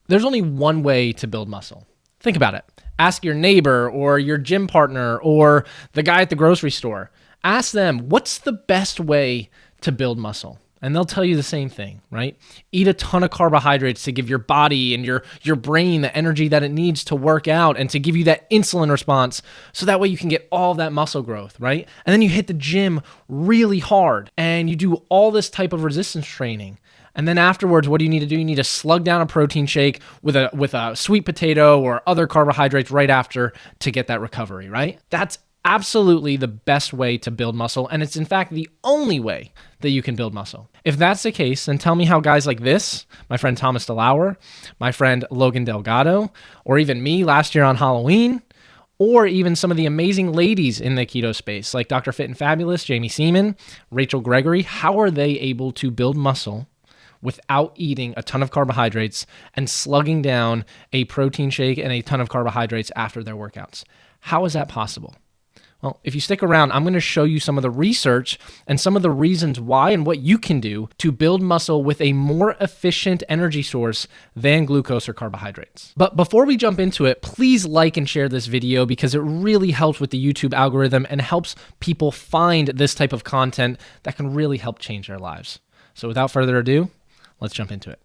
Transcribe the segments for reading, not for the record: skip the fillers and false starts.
There's only one way to build muscle. Think about it. Ask your neighbor or your gym partner or the guy at the grocery store. Ask them, what's the best way to build muscle? And they'll tell you the same thing, right? Eat a ton of carbohydrates to give your body and your brain the energy that it needs to work out and to give you that insulin response so that way you can get all that muscle growth, right? And then you hit the gym really hard and you do all this type of resistance training. And then afterwards, what do? You need to slug down a protein shake with a sweet potato or other carbohydrates right after to get that recovery, right? That's absolutely the best way to build muscle, and it's in fact the only way that you can build muscle. If that's the case, then tell me how guys like this, my friend Thomas DeLauer, my friend Logan Delgado, or even me last year on Halloween, or even some of the amazing ladies in the keto space like Dr. Fit and Fabulous Jamie Seeman, Rachel Gregory, how are they able to build muscle without eating a ton of carbohydrates and slugging down a protein shake and a ton of carbohydrates after their workouts? How is that possible? Well, if you stick around, I'm going to show you some of the research and some of the reasons why and what you can do to build muscle with a more efficient energy source than glucose or carbohydrates. But before we jump into it, please like and share this video because it really helps with the YouTube algorithm and helps people find this type of content that can really help change their lives. So without further ado, let's jump into it.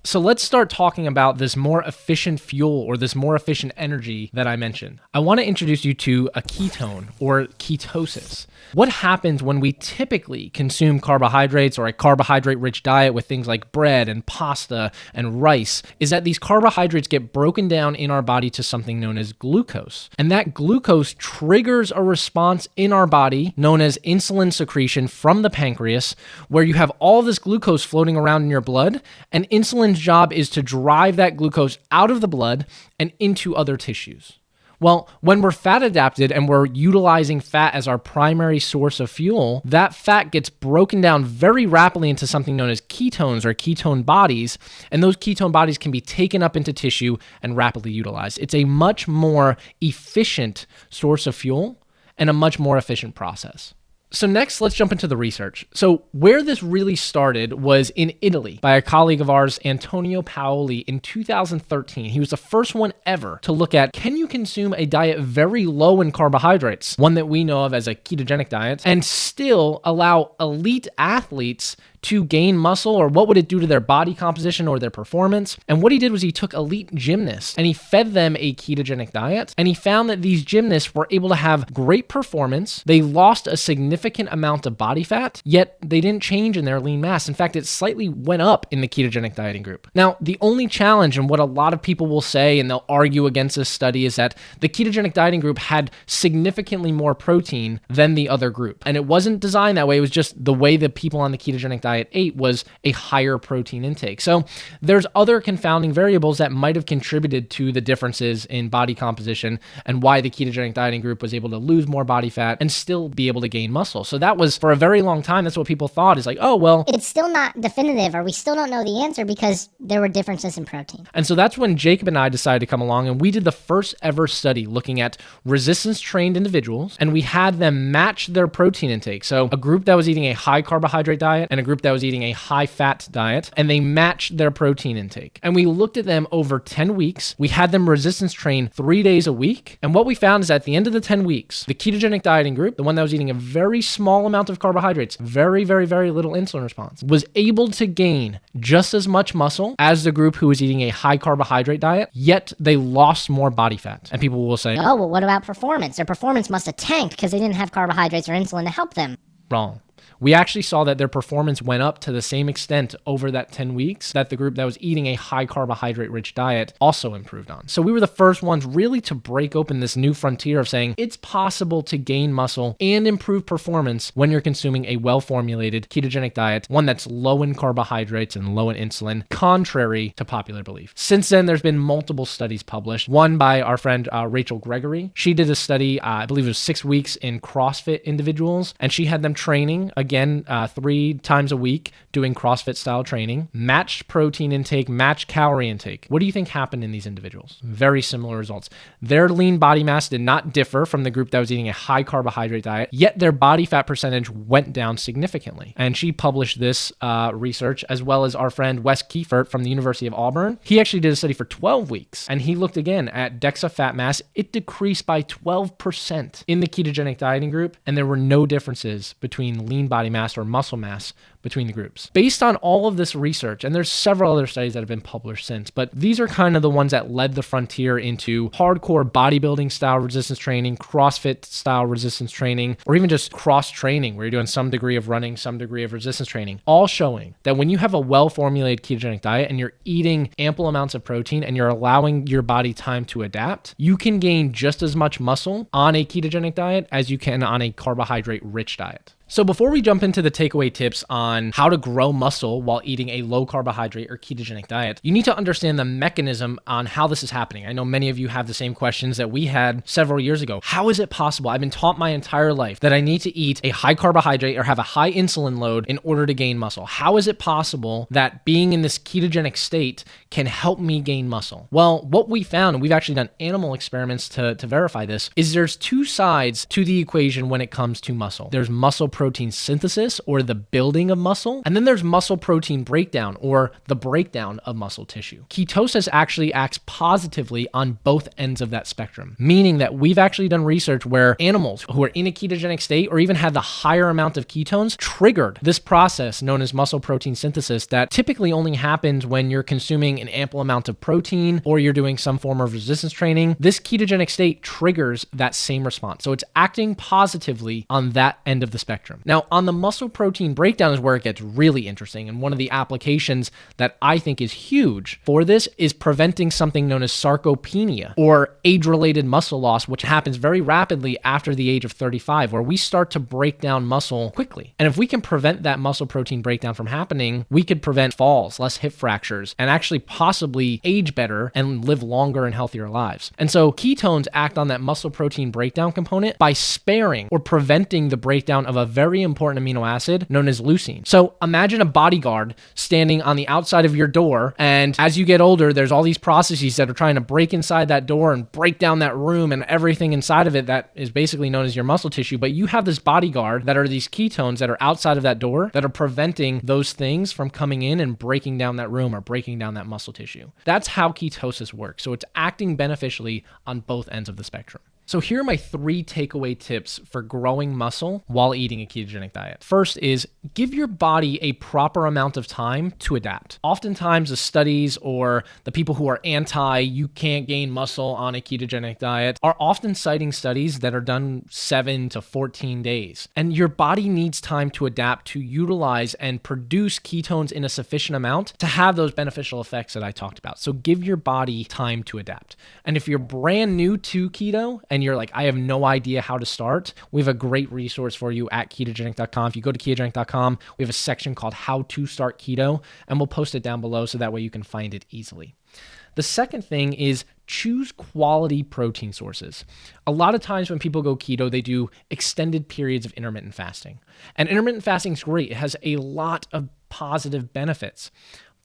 So let's start talking about this more efficient fuel or this more efficient energy that I mentioned. I want to introduce you to a ketone or ketosis. What happens when we typically consume carbohydrates or a carbohydrate-rich diet with things like bread and pasta and rice is that these carbohydrates get broken down in our body to something known as glucose. And that glucose triggers a response in our body known as insulin secretion from the pancreas, where you have all this glucose floating around in your blood, and insulin's job is to drive that glucose out of the blood and into other tissues. Well, when we're fat adapted and we're utilizing fat as our primary source of fuel, that fat gets broken down very rapidly into something known as ketones or ketone bodies, and those ketone bodies can be taken up into tissue and rapidly utilized. It's a much more efficient source of fuel and a much more efficient process. So next, let's jump into the research. So where this really started was in Italy by a colleague of ours, Antonio Paoli, in 2013. He was the first one ever to look at, can you consume a diet very low in carbohydrates, one that we know of as a ketogenic diet, and still allow elite athletes to gain muscle, or what would it do to their body composition or their performance? And what he did was he took elite gymnasts and he fed them a ketogenic diet, and he found that these gymnasts were able to have great performance. They lost a significant amount of body fat, yet they didn't change in their lean mass. In fact, it slightly went up in the ketogenic dieting group. Now, the only challenge, and what a lot of people will say, and they'll argue against this study, is that the ketogenic dieting group had significantly more protein than the other group. And it wasn't designed that way. It was just the way that people on the ketogenic diet ate was a higher protein intake. So there's other confounding variables that might have contributed to the differences in body composition and why the ketogenic dieting group was able to lose more body fat and still be able to gain muscle. So that was, for a very long time, that's what people thought, is like, oh, well, it's still not definitive, or we still don't know the answer because there were differences in protein. And so that's when Jacob and I decided to come along, and we did the first ever study looking at resistance trained individuals, and we had them match their protein intake. So a group that was eating a high carbohydrate diet and a group that was eating a high fat diet, and they matched their protein intake. And we looked at them over 10 weeks. We had them resistance train 3 days a week. And what we found is at the end of the 10 weeks, the ketogenic dieting group, the one that was eating a very small amount of carbohydrates, very, very, very little insulin response, was able to gain just as much muscle as the group who was eating a high carbohydrate diet, yet they lost more body fat. And people will say, oh, well, what about performance? Their performance must have tanked because they didn't have carbohydrates or insulin to help them. Wrong. We actually saw that their performance went up to the same extent over that 10 weeks that the group that was eating a high carbohydrate rich diet also improved on. So we were the first ones really to break open this new frontier of saying it's possible to gain muscle and improve performance when you're consuming a well-formulated ketogenic diet, one that's low in carbohydrates and low in insulin, contrary to popular belief. Since then, there's been multiple studies published, one by our friend Rachel Gregory. She did a study, I believe it was 6 weeks in CrossFit individuals, and she had them training again, 3 times a week doing CrossFit style training, matched protein intake, matched calorie intake. What do you think happened in these individuals? Very similar results. Their lean body mass did not differ from the group that was eating a high carbohydrate diet, yet their body fat percentage went down significantly. And she published this research, as well as our friend Wes Kiefert from the University of Auburn. He actually did a study for 12 weeks, and he looked again at DEXA fat mass. It decreased by 12% in the ketogenic dieting group, and there were no differences between lean body mass or muscle mass between the groups. Based on all of this research, and there's several other studies that have been published since, but these are kind of the ones that led the frontier into hardcore bodybuilding style resistance training, CrossFit style resistance training, or even just cross training where you're doing some degree of running, some degree of resistance training, all showing that when you have a well-formulated ketogenic diet and you're eating ample amounts of protein and you're allowing your body time to adapt, you can gain just as much muscle on a ketogenic diet as you can on a carbohydrate-rich diet. So before we jump into the takeaway tips on how to grow muscle while eating a low carbohydrate or ketogenic diet, you need to understand the mechanism on how this is happening. I know many of you have the same questions that we had several years ago. How is it possible? I've been taught my entire life that I need to eat a high carbohydrate or have a high insulin load in order to gain muscle. How is it possible that being in this ketogenic state can help me gain muscle? Well, what we found, and we've actually done animal experiments to verify this, is there's 2 sides to the equation when it comes to muscle. There's muscle protein synthesis, or the building of muscle, and then there's muscle protein breakdown, or the breakdown of muscle tissue. Ketosis actually acts positively on both ends of that spectrum, meaning that we've actually done research where animals who are in a ketogenic state or even had the higher amount of ketones triggered this process known as muscle protein synthesis that typically only happens when you're consuming an ample amount of protein or you're doing some form of resistance training. This ketogenic state triggers that same response. So it's acting positively on that end of the spectrum. Now, on the muscle protein breakdown is where it gets really interesting. And one of the applications that I think is huge for this is preventing something known as sarcopenia, or age-related muscle loss, which happens very rapidly after the age of 35, where we start to break down muscle quickly. And if we can prevent that muscle protein breakdown from happening, we could prevent falls, less hip fractures, and actually possibly age better and live longer and healthier lives. And so ketones act on that muscle protein breakdown component by sparing or preventing the breakdown of a very important amino acid known as leucine. So imagine a bodyguard standing on the outside of your door, and as you get older, there's all these processes that are trying to break inside that door and break down that room and everything inside of it that is basically known as your muscle tissue. But you have this bodyguard that are these ketones that are outside of that door that are preventing those things from coming in and breaking down that room or breaking down that muscle tissue. That's how ketosis works. So it's acting beneficially on both ends of the spectrum. So here are my 3 takeaway tips for growing muscle while eating a ketogenic diet. First is give your body a proper amount of time to adapt. Oftentimes the studies or the people who are you can't gain muscle on a ketogenic diet are often citing studies that are done 7 to 14 days. And your body needs time to adapt to utilize and produce ketones in a sufficient amount to have those beneficial effects that I talked about. So give your body time to adapt. And if you're brand new to keto and you're like, I have no idea how to start, we have a great resource for you at ketogenic.com. If you go to ketogenic.com, we have a section called How to Start Keto, and we'll post it down below so that way you can find it easily. The second thing is choose quality protein sources. A lot of times when people go keto, they do extended periods of intermittent fasting. And intermittent fasting is great. It has a lot of positive benefits.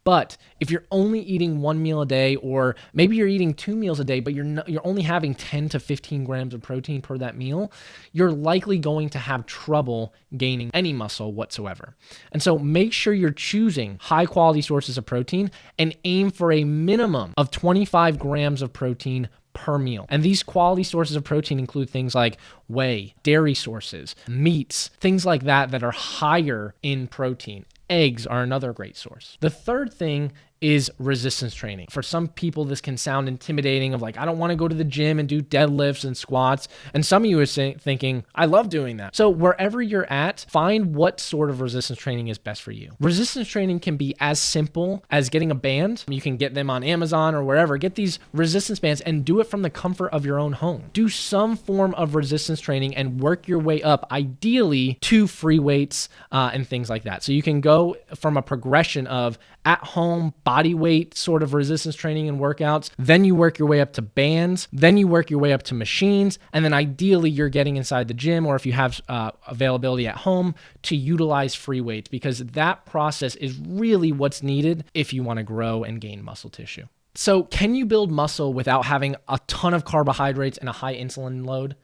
But if you're only eating 1 meal a day, or maybe you're eating 2 meals a day, but you're only having 10 to 15 grams of protein per that meal, you're likely going to have trouble gaining any muscle whatsoever. And so make sure you're choosing high quality sources of protein and aim for a minimum of 25 grams of protein per meal. And these quality sources of protein include things like whey, dairy sources, meats, things like that are higher in protein. Eggs are another great source. The third thing is resistance training. For some people, this can sound intimidating of like, I don't want to go to the gym and do deadlifts and squats. And some of you are thinking, I love doing that. So wherever you're at, find what sort of resistance training is best for you. Resistance training can be as simple as getting a band. You can get them on Amazon or wherever. Get these resistance bands and do it from the comfort of your own home. Do some form of resistance training and work your way up, ideally to free weights and things like that. So you can go from a progression of at home body weight sort of resistance training and workouts. Then you work your way up to bands. Then you work your way up to machines. And then ideally you're getting inside the gym, or if you have availability at home, to utilize free weights, because that process is really what's needed if you want to grow and gain muscle tissue. So can you build muscle without having a ton of carbohydrates and a high insulin load?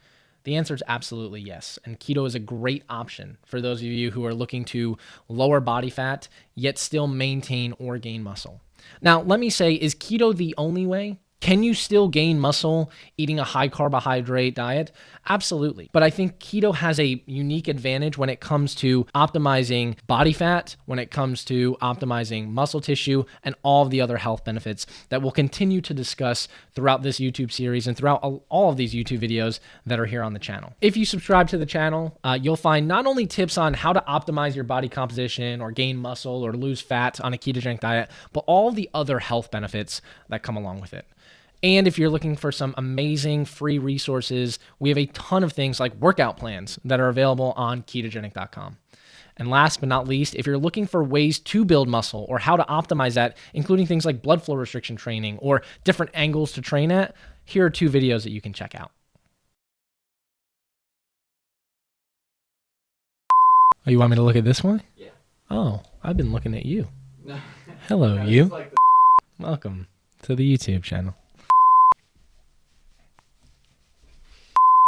The answer is absolutely yes. And keto is a great option for those of you who are looking to lower body fat, yet still maintain or gain muscle. Now, let me say, is keto the only way? Can you still gain muscle eating a high carbohydrate diet? Absolutely. But I think keto has a unique advantage when it comes to optimizing body fat, when it comes to optimizing muscle tissue, and all of the other health benefits that we'll continue to discuss throughout this YouTube series and throughout all of these YouTube videos that are here on the channel. If you subscribe to the channel, you'll find not only tips on how to optimize your body composition or gain muscle or lose fat on a ketogenic diet, but all the other health benefits that come along with it. And if you're looking for some amazing free resources, we have a ton of things like workout plans that are available on ketogenic.com. And last but not least, if you're looking for ways to build muscle or how to optimize that, including things like blood flow restriction training or different angles to train at, here are 2 videos that you can check out. Oh, you want me to look at this one? Yeah. Oh, I've been looking at you. No. Hello, No, you. it's like Welcome to the YouTube channel.